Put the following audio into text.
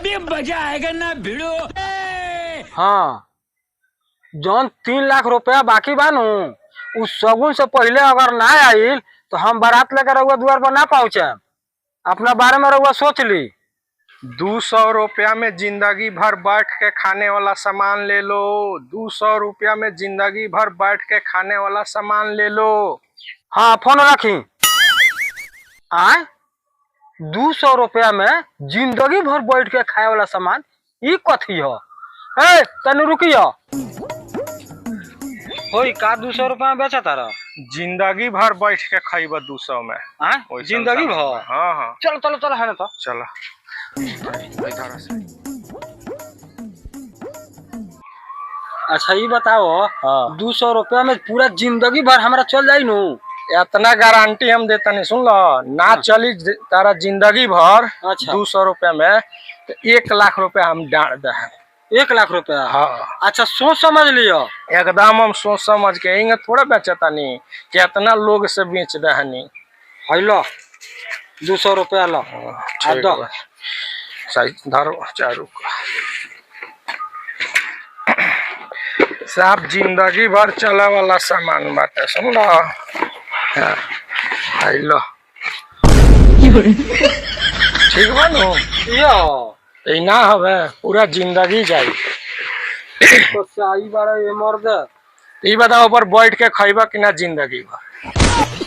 अभी मजा आएगा ना भिड़ो। हाँ, जौन 3 लाख रुपया बाकी बानू उस शगुन से पहले अगर ना आइल तो हम बारात लेकर रउआ द्वार पर ना पहुंचे। अपना बारे में रउआ सोच ली। 200 रुपया में जिंदगी भर बैठ के खाने वाला सामान ले लो। 200 रुपया में जिंदगी भर बैठ के खाने वाला सामान ले लो। हाँ, फोन रखी। आए 200 रुपया में जिंदगी भर बैठ के खाए वाला सामान ई कथी हो? ए तनु रुकियो। होई का 200 रुपया में बेचा तारा? जिंदगी भर बैठ के खाइबा 200 में। आए जिंदगी भर? हाँ हाँ चलो चलो चलो है ना तो चला। अच्छा ये बताओ, हाँ। 200 रुपया में पूरा जिंदगी भर हमारा चल जाई नु? इतना गारंटी हम देता नहीं, सुन लो ना चली तारा जिंदगी भर। अच्छा। 200 रुपया में तो 1 लाख रुपया हम डाल दे। 1 लाख रुपया? हाँ। अच्छा सोच समझ लियो। एकदम हम सोच समझ के इंगे थोड़ा बेचता नहीं, कितना लोग से बेच दहनी। हेलो 200 रुपया लो। ठीक है सही धरो चारू का। सब जिंदगी भर चला वाला सामान बाटे, सुन लो। हेलो ठीक बा नु? यो ई ना हवे पूरा जिंदगी जाई। तो सही बारे ये मर्द। ई बताओ ऊपर बैठ के खाइबा कि ना जिंदगी भर?